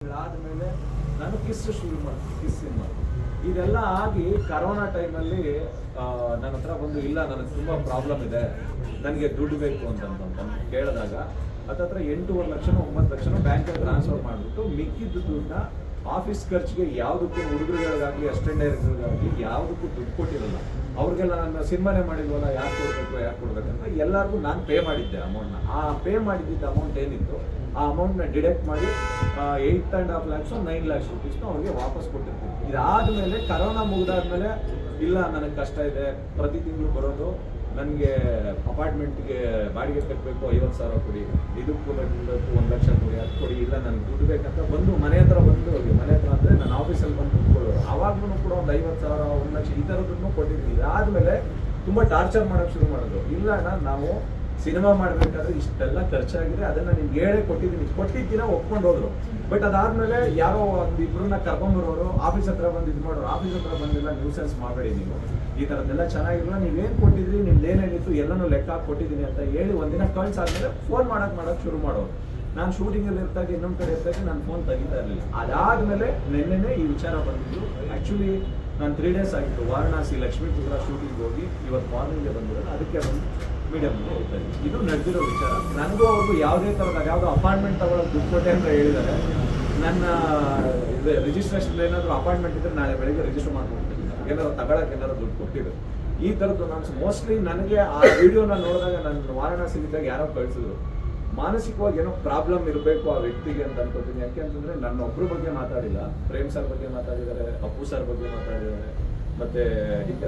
ಆದಮೇಲೆ ನಾನು ಕಿಸ್ ಶುರು ಮಾಡ್ತೀನಿ, ಕಿಸ್ ಸಿನಿಮಾ ಇದೆಲ್ಲ ಆಗಿ ಕರೋನಾ ಟೈಮಲ್ಲಿ ನನ್ನ ಹತ್ರ ಬಂದು ಇಲ್ಲ ನನಗೆ ತುಂಬ ಪ್ರಾಬ್ಲಮ್ ಇದೆ, ನನಗೆ ದುಡ್ಡು ಬೇಕು ಅಂತ ಕೇಳಿದಾಗ ಹತ್ತತ್ರ 8.5 ಲಕ್ಷ 9 ಲಕ್ಷ ಬ್ಯಾಂಕಲ್ಲಿ ಟ್ರಾನ್ಸ್ಫರ್ ಮಾಡಿಬಿಟ್ಟು ಮಿಕ್ಕಿದ್ದ ದುಡ್ಡನ್ನ ಆಫೀಸ್ ಖರ್ಚಿಗೆ ಯಾವುದಕ್ಕೂ ಹುಡುಗರುಗಳಿಗಾಗಲಿ ಅಸಿಸ್ಟೆಂಟ್ ಡೈರೆಕ್ಟರ್ಗಾಗಲಿ ಯಾವುದಕ್ಕೂ ದುಡ್ಡು ಕೊಟ್ಟಿರಲ್ಲ. ಅವ್ರಿಗೆಲ್ಲ ನಾನು ಸಿನಿಮಾನೇ ಮಾಡಿಲ್ವಲ್ಲ, ಯಾಕೆ ಕೊಡ್ಬೇಕಂತ ಎಲ್ಲರಿಗೂ ನಾನು ಪೇ ಮಾಡಿದ್ದೆ ಅಮೌಂಟ್ನ. ಆ ಪೇ ಮಾಡಿದ್ದ ಅಮೌಂಟ್ ಏನಿತ್ತು ಆ ಅಮೌಂಟ್ನ ಡಿಡಕ್ಟ್ ಮಾಡಿ 8.5 lakhs 9 lakhs rupeesನ ಅವ್ರಿಗೆ ವಾಪಸ್ ಕೊಟ್ಟಿರ್ತೀನಿ. ಇದಾದಮೇಲೆ ಕರೋನಾ ಮುಗಿದಾದ್ಮೇಲೆ ಇಲ್ಲ ನನಗೆ ಕಷ್ಟ ಇದೆ, ಪ್ರತಿ ತಿಂಗಳು ಬರೋದು ನನಗೆ ಅಪಾರ್ಟ್ಮೆಂಟ್ಗೆ ಬಾಡಿಗೆ ಕಟ್ಟಬೇಕು, 50,000 ಕೊಡಿ, ಇದಕ್ಕೂ 1 ಲಕ್ಷ ಕೊಡಿ, ಅದು ಕೊಡಿ, ಇಲ್ಲ ನನಗೆ ದುಡ್ಡು ಬೇಕಂತ ಬಂದು ಮನೆ ಹತ್ರ ಬಂದು ಮನೆ ಹತ್ರ ಅಂದರೆ ನನ್ನ ಆಫೀಸಲ್ಲಿ ಬಂದು ಕುತ್ಕೊಳ್ಳೋರು. ಆವಾಗ್ಲೂ ಕೂಡ ಒಂದು 50,000 1 ಲಕ್ಷ ಈ ಥರದನ್ನು ಕೊಟ್ಟಿದ್ದೀನಿ. ಇದಾದಮೇಲೆ ತುಂಬ ಟಾರ್ಚರ್ ಮಾಡೋಕ್ಕೆ ಶುರು ಮಾಡಿದ್ರು. ಇಲ್ಲ ಅಣ್ಣ, ನಾವು ಸಿನಿಮಾ ಮಾಡಬೇಕಾದ್ರೆ ಇಷ್ಟೆಲ್ಲ ಖರ್ಚಾಗಿದೆ, ಅದನ್ನು ನಿಮ್ಗೆ ಹೇಳೇ ಕೊಟ್ಟಿದ್ದೀನ ಒಪ್ಕೊಂಡು ಹೋದ್ರು. ಬಟ್ ಅದಾದ್ಮೇಲೆ ಯಾರೋ ಒಂದು ಇಬ್ಬರನ್ನ ಕರ್ಕೊಂಬರೋರು ಆಫೀಸ್ ಹತ್ರ ಬಂದು ಇದು ಮಾಡೋರು. ಆಫೀಸ್ ಹತ್ರ ಬಂದಿಲ್ಲ, ನ್ಯೂಸೆನ್ಸ್ ಮಾಡಬೇಡಿ, ನೀವು ಈ ಥರದ್ದೆಲ್ಲ ಚೆನ್ನಾಗಿರಲ್ಲ, ನೀವೇನು ಕೊಟ್ಟಿದ್ರಿ, ನಿಮ್ದು ಏನೇನಿತ್ತು ಎಲ್ಲನೂ ಲೆಕ್ಕ ಹಾಕಿ ಕೊಟ್ಟಿದ್ದೀನಿ ಅಂತ ಹೇಳಿ ಒಂದಿನ ಕಳ್ಸಾದ್ಮೇಲೆ ಫೋನ್ ಮಾಡೋಕ್ಕೆ ಶುರು ಮಾಡೋರು. ನಾನು ಶೂಟಿಂಗಲ್ಲಿ ಇರ್ತಾಗೆ ಇನ್ನೊಂದು ಕಡೆ ಇರ್ತಾಗೆ ನಾನು ಫೋನ್ ತೆಗಿತಾ ಇರಲಿಲ್ಲ. ಅದಾದಮೇಲೆ ನಿನ್ನೆನೇ ಈ ವಿಚಾರ ಬಂದಿದ್ದು. ಆ್ಯಕ್ಚುಲಿ ನಾನು 3 days ಆಗಿತ್ತು ವಾರಣಾಸಿ ಲಕ್ಷ್ಮೀಪುರ ಶೂಟಿಂಗ್ ಹೋಗಿ ಇವತ್ತು ಮಾರ್ನಿಂಗ್ಗೆ ಬಂದಿರೋದು. ಅದಕ್ಕೆ ಬಂದು ಮೀಡಿಯಮ್ಗೆ ಹೋಗ್ತಾ ಇದ್ದೀನಿ. ಇದು ನಡೆದಿರೋ ವಿಚಾರ. ನನಗೂ ಅವ್ರಿಗೂ ಯಾವುದೇ ಥರದ ಯಾವುದೋ ಅಪಾಯಿಂಟ್ಮೆಂಟ್ ತಗೊಳ್ಳೋದು ದುಡ್ಡು ಕೊಟ್ಟೆ ಅಂತ ಹೇಳಿದ್ದಾರೆ. ನನ್ನ ರಿಜಿಸ್ಟ್ರೇಷನ್ ಏನಾದರೂ ಅಪಾಯಿಂಟ್ಮೆಂಟ್ ಇದ್ದರೆ ನಾಳೆ ಬೆಳಗ್ಗೆ ರಿಜಿಸ್ಟರ್ ಮಾಡ್ಕೊಡ್ತೀನಿ, ಏನಾದ್ರು ತಗೊಳಕ್ಕೆ ಏನಾದ್ರು ದುಡ್ಡು ಕೊಟ್ಟಿದ್ರು. ಈ ಥರದ್ದು ನಾನು ಮೋಸ್ಟ್ಲಿ ನನಗೆ ಆ ವಿಡಿಯೋನ ನೋಡಿದಾಗ ನನ್ನ ವಾರಣಾಸಿಗಿದ್ದಾಗ ಯಾರೋ ಕಳಿಸಿದ್ರು. ಮಾನಸಿಕವಾಗಿ ಏನೋ ಪ್ರಾಬ್ಲಮ್ ಇರಬೇಕು ಆ ವ್ಯಕ್ತಿಗೆ ಅಂತ ಅನ್ಕೋತೀನಿ. ಯಾಕೆ ಅಂತಂದ್ರೆ ನನ್ನ ಒಬ್ಬರ ಬಗ್ಗೆ ಮಾತಾಡಿಲ್ಲ, ಪ್ರೇಮ್ ಸರ್ ಬಗ್ಗೆ ಮಾತಾಡಿದ್ದಾರೆ, ಅಪ್ಪು ಸರ್ ಬಗ್ಗೆ ಮಾತಾಡಿದ್ದಾರೆ, ಮತ್ತೆ ಡಿ.ಕೆ.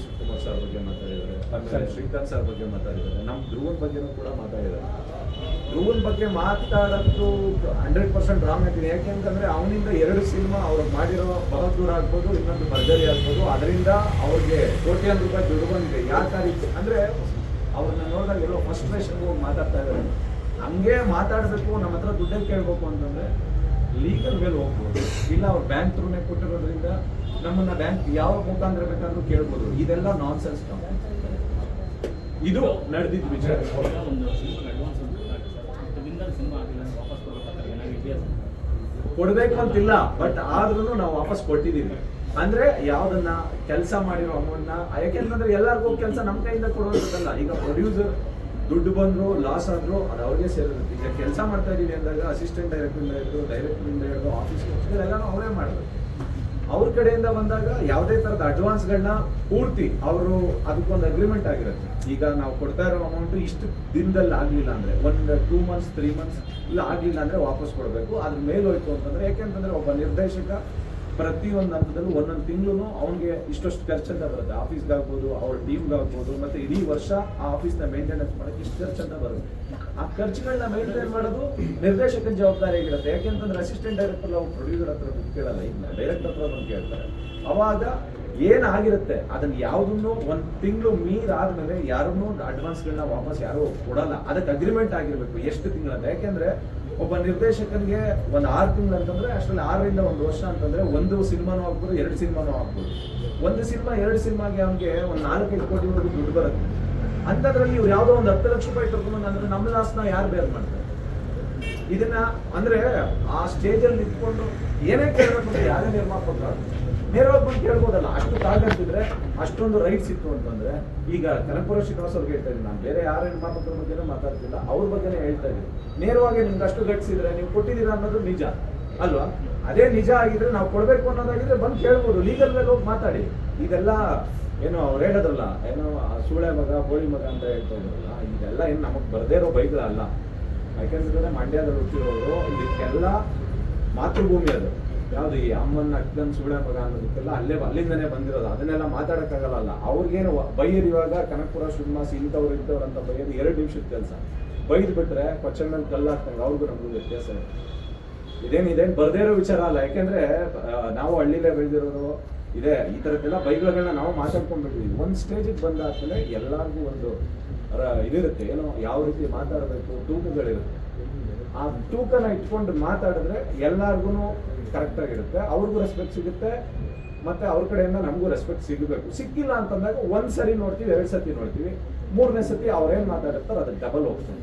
ಶಿವಕುಮಾರ್ ಸರ್ ಬಗ್ಗೆ ಮಾತಾಡಿದ್ದಾರೆ, ಆಮೇಲೆ ಶ್ರೀಕಾಂತ್ ಸರ್ ಬಗ್ಗೆ ಮಾತಾಡಿದ್ದಾರೆ, ನಮ್ಮ ಧ್ರುವನ್ ಬಗ್ಗೆನೂ ಕೂಡ ಮಾತಾಡಿದ್ದಾರೆ. ಧ್ರುವನ್ ಬಗ್ಗೆ ಮಾತಾಡೋದು 100% ರಾಂಗ್ ಅಂತೀನಿ. ಯಾಕೆ ಅಂತಂದ್ರೆ ಅವನಿಂದ 2 ಸಿನಿಮಾ ಅವ್ರಿಗೆ ಮಾಡಿರೋ ಬಹದ್ದೂರ್ ಆಗ್ಬೋದು, ಇನ್ನೊಂದು ಭರ್ಜರಿ ಆಗ್ಬೋದು, ಅದರಿಂದ ಅವ್ರಿಗೆ ಕೋಟ್ಯಾಂತರ ರೂಪಾಯಿ ದುಡ್ಡು ಬಂದಿದೆ. ಯಾಕೆ ಅಂದ್ರೆ ಅವ್ರನ್ನ ನೋಡಿದಾಗ ಎಲ್ಲೋ ಫ್ರಸ್ಟ್ರೇಷನ್ ಹೋಗಿ ಮಾತಾಡ್ತಾ ಇದ್ದಾರೆ. ಹಂಗೆ ಮಾತಾಡಬೇಕು, ನಮ್ಮ ಹತ್ರ ದುಡ್ಡೇ ಕೇಳಬೇಕು ಅಂತಂದ್ರೆ ಲೀಗಲ್ ಮೇಲೆ ಹೋಗ್ಬೋದು. ಇಲ್ಲ ಅವ್ರು ಬ್ಯಾಂಕ್ ಥ್ರೂನೇ ಕೊಟ್ಟಿರೋದ್ರಿಂದ ನಮ್ಮನ್ನ ಬ್ಯಾಂಕ್ ಯಾವ ಮುಖಾಂತರ ಬೇಕಾದ್ರೂ ಕೇಳ್ಬೋದು. ಇದೆಲ್ಲ ನಾನ್ಸೆನ್ಸ್. ಇದು ನಡೆದಿದ್ದು ವಿಚಾರ. ಕೊಡ್ಬೇಕು ಅಂತಿಲ್ಲ, ಬಟ್ ಆದ್ರೂ ನಾವು ವಾಪಸ್ ಕೊಟ್ಟಿದ್ದೀವಿ. ಅಂದ್ರೆ ಯಾವ್ದನ್ನ ಕೆಲಸ ಮಾಡಿರೋ ಅಮೌಂಟ್ನ, ಯಾಕೆಂತಂದ್ರೆ ಎಲ್ಲರಿಗೂ ಕೆಲಸ ನಮ್ಮ ಕೈಯಿಂದ ಕೊಡೋದಲ್ಲ. ಈಗ ಪ್ರೊಡ್ಯೂಸರ್ ದುಡ್ಡು ಬಂದ್ರು ಲಾಸ್ ಆದ್ರು ಅದು ಅವ್ರಿಗೆ ಸೇರಿರುತ್ತೆ. ಈಗ ಕೆಲಸ ಮಾಡ್ತಾ ಇದೀವಿ ಅಂದಾಗ ಅಸಿಸ್ಟೆಂಟ್ ಡೈರೆಕ್ಟರ್ ಹಿಡಿದು ಆಫೀಸ್ ಎಲ್ಲಾನು ಅವರೇ ಮಾಡಬೇಕು. ಅವ್ರ ಕಡೆಯಿಂದ ಬಂದಾಗ ಯಾವುದೇ ತರದ ಅಡ್ವಾನ್ಸ್ಗಳನ್ನ ಪೂರ್ತಿ ಅವರು ಅದಕ್ಕೊಂದು ಅಗ್ರಿಮೆಂಟ್ ಆಗಿರುತ್ತೆ. ಈಗ ನಾವು ಕೊಡ್ತಾ ಇರೋ ಅಮೌಂಟ್ ಇಷ್ಟು ದಿನದಲ್ಲಿ ಆಗ್ಲಿಲ್ಲ ಅಂದ್ರೆ 2 months 3 months ಇಲ್ಲ ಆಗ್ಲಿಲ್ಲ ಅಂದ್ರೆ ವಾಪಸ್ ಕೊಡಬೇಕು. ಅದ್ರ ಮೇಲೆ ಹೋಯ್ತು ಅಂತಂದ್ರೆ, ಯಾಕೆಂತಂದ್ರೆ ಒಬ್ಬ ನಿರ್ದೇಶಕ ಪ್ರತಿಯೊಂದು ಹಂತದಲ್ಲೂ ಒಂದೊಂದು ತಿಂಗಳು ಅವ್ನಿಗೆ ಇಷ್ಟೊಷ್ಟು ಖರ್ಚಂತ ಬರುತ್ತೆ. ಆಫೀಸ್ಗಾಗ್ಬೋದು, ಅವ್ರ ಟೀಮ್ಗಾಗ್ಬೋದು, ಮತ್ತೆ ಇಡೀ ವರ್ಷ ಆ ಆಫೀಸ್ನ ಮೇಂಟೆನೆನ್ಸ್ ಮಾಡೋಕ್ಕೆ ಇಷ್ಟು ಖರ್ಚಂತ ಬರುತ್ತೆ. ಆ ಖರ್ಚುಗಳನ್ನ ಮೇಂಟೈನ್ ಮಾಡೋದು ನಿರ್ದೇಶಕನ ಜವಾಬ್ದಾರಿ ಆಗಿರುತ್ತೆ. ಯಾಕೆಂತಂದ್ರೆ ಅಸಿಸ್ಟೆಂಟ್ ಡೈರೆಕ್ಟರ್ ಅವ್ರು ಪ್ರೊಡ್ಯೂಸರ್ ಹತ್ರ ದುಡ್ಡು ಕೇಳಲ್ಲ, ಈಗ ಡೈರೆಕ್ಟರ್ ಹತ್ರ ಬಂದು ಕೇಳ್ತಾರೆ. ಅವಾಗ ಏನಾಗಿರುತ್ತೆ ಅದನ್ನ ಯಾವುದನ್ನು 1 ತಿಂಗಳು ಮೀರಾದ್ಮೇಲೆ ಯಾರನ್ನೂ ಅಡ್ವಾನ್ಸ್ಗಳನ್ನ ವಾಪಸ್ ಯಾರು ಕೊಡಲ್ಲ. ಅದಕ್ಕೆ ಅಗ್ರಿಮೆಂಟ್ ಆಗಿರ್ಬೇಕು ಎಷ್ಟು ತಿಂಗಳಂತ. ಯಾಕೆಂದ್ರೆ ಒಬ್ಬ ನಿರ್ದೇಶಕನಿಗೆ ಒಂದು 6 ತಿಂಗಳು ಅಂತಂದ್ರೆ ಅಷ್ಟರಲ್ಲಿ 6 ರಿಂದ 1 ವರ್ಷ ಅಂತಂದ್ರೆ 1 ಸಿನಿಮಾನೂ ಆಗ್ಬೋದು, 2 ಸಿನಿಮಾನೂ ಆಗ್ಬೋದು. 1 ಸಿನಿಮಾ 2 ಸಿನಿಮಾಗೆ ಅವ್ನಿಗೆ ಒಂದು 4-5 ಕೋಟಿವರೆಗೂ ದುಡ್ಡು ಬರುತ್ತೆ. ಅಂಥದ್ರಲ್ಲಿ ಇವ್ರು ಯಾವುದೋ ಒಂದು 10 ಲಕ್ಷ ರೂಪಾಯಿ ತಗೊಂಡು ಅಂದ್ರೆ ನಮ್ಮ ಲಾಸ್ನ ಯಾರು ಬೇರ್ ಮಾಡ್ತಾರೆ? ಇದನ್ನ ಅಂದ್ರೆ ಆ ಸ್ಟೇಜಲ್ಲಿ ನಿಂತ್ಕೊಂಡು ಏನೇ ಕೇಳಬೇಕು ಅಂತ ಯಾರೇ ನಿರ್ಮಾಪಕ ನೇರವಾಗಿ ಬಂದು ಕೇಳ್ಬೋದಲ್ಲ. ಅಷ್ಟು ತಾಕತ್ತಿದ್ರೆ, ಅಷ್ಟೊಂದು ರೈಟ್ಸ್ ಇತ್ತು ಅಂತಂದ್ರೆ. ಈಗ ಕನಕಪುರ ಶ್ರೀನಿವಾಸ್ ಅವ್ರಿಗೆ ಹೇಳ್ತಾ ಇದ್ದೀನಿ, ನಾನು ಬೇರೆ ಯಾರ ನಿರ್ಮಾಪಕರ ಬಗ್ಗೆನೂ ಮಾತಾಡ್ತಿಲ್ಲ, ಅವ್ರ ಬಗ್ಗೆನೇ ಹೇಳ್ತಾ ಇದ್ದೀನಿ. ನೇರವಾಗಿ ನಿಮ್ಗೆ ಅಷ್ಟು ಗಟ್ಸಿದ್ರೆ ನೀವು ಕೊಟ್ಟಿದ್ದೀರಾ ಅನ್ನೋದು ನಿಜ ಅಲ್ವಾ? ಅದೇ ನಿಜ ಆಗಿದ್ರೆ, ನಾವು ಕೊಡ್ಬೇಕು ಅನ್ನೋದಾಗಿದ್ರೆ ಬಂದು ಕೇಳ್ಬೋದು, ಲೀಗಲ್ ಮೇಲೆ ಹೋಗಿ ಮಾತಾಡಿ. ಇದೆಲ್ಲ ಏನೋ ಅವ್ರು ಹೇಳೋದ್ರಲ್ಲ, ಏನೋ ಸೂಳೆ ಮಗ ಬೋಳಿ ಮಗ ಅಂತ ಹೇಳ್ತಾ ಇದ್ರಲ್ಲ, ಇದೆಲ್ಲ ಏನು ನಮಗೆ ಬರದೇ ಇರೋ ಬೈಗಳಲ್ಲ. ಯಾಕೆಂದ್ರೆ ಮಂಡ್ಯದಲ್ಲಿ ಹುಟ್ಟಿರೋರು, ಇದಕ್ಕೆಲ್ಲ ಮಾತೃಭೂಮಿ ಅದು. ಯಾವುದು ಈ ಅಮ್ಮನ ಅಕ್ಕನ್ ಸೂಳೆ ಮಗ ಅನ್ನೋದಕ್ಕೆಲ್ಲ ಅಲ್ಲಿಂದನೇ ಬಂದಿರೋದು. ಅದನ್ನೆಲ್ಲ ಮಾತಾಡೋಕ್ಕಾಗಲ್ಲ. ಅವ್ರಿಗೇನು ಬೈಯರ್ ಇವಾಗ ಕನಕಪುರ ಶ್ರೀನಿವಾಸ್ ಇಂಥವ್ರು ಅಂತ ಬೈಯೋದು 2 ನಿಮಿಷದ ಕೆಲಸ. ಬೈದು ಬಿಟ್ರೆ ಕೊಚ್ಚನ ಮೇಲೆ ಕಲ್ಲಾಗ್ತಂಗೆ ಅವ್ರಿಗೂ ನಮಗೂ ವ್ಯತ್ಯಾಸ ಇದೆ. ಇದೇನು ಬರ್ದೇ ಇರೋ ವಿಚಾರ ಅಲ್ಲ. ಯಾಕೆಂದ್ರೆ ನಾವು ಹಳ್ಳಿಲೇ ಬೆಳೆದಿರೋರು ಇದೆ. ಈ ಥರದ್ದೆಲ್ಲ ಬೈಗಳನ್ನ ನಾವು ಮಾತಾಡ್ಕೊಂಡ್ಬಿಟ್ಟಿದ್ವಿ. ಒಂದು ಸ್ಟೇಜಿಗೆ ಬಂದಾದ್ಮೇಲೆ ಎಲ್ಲರಿಗೂ ಒಂದು ಇದಿರುತ್ತೆ, ಏನೋ ಯಾವ ರೀತಿ ಮಾತಾಡಬೇಕು, ತೂಕಗಳಿರುತ್ತೆ. ಆ ತೂಕನ ಇಟ್ಕೊಂಡು ಮಾತಾಡಿದ್ರೆ ಎಲ್ಲಾರ್ಗು ಕರೆಕ್ಟ್ ಆಗಿರುತ್ತೆ, ಅವ್ರಿಗೂ ರೆಸ್ಪೆಕ್ಟ್ ಸಿಗುತ್ತೆ, ಮತ್ತೆ ಅವ್ರ ಕಡೆಯಿಂದ ನಮಗೂ ರೆಸ್ಪೆಕ್ಟ್ ಸಿಗಬೇಕು. ಸಿಕ್ಕಿಲ್ಲ ಅಂತಂದಾಗ 1 ಸರಿ ನೋಡ್ತೀವಿ, 2 ಸತಿ ನೋಡ್ತೀವಿ, 3ನೇ ಸತಿ ಅವ್ರೇನ್ ಮಾತಾಡುತ್ತಾರೋ ಅದಕ್ಕೆ ಡಬಲ್ ಹೋಗ್ತಾರೆ.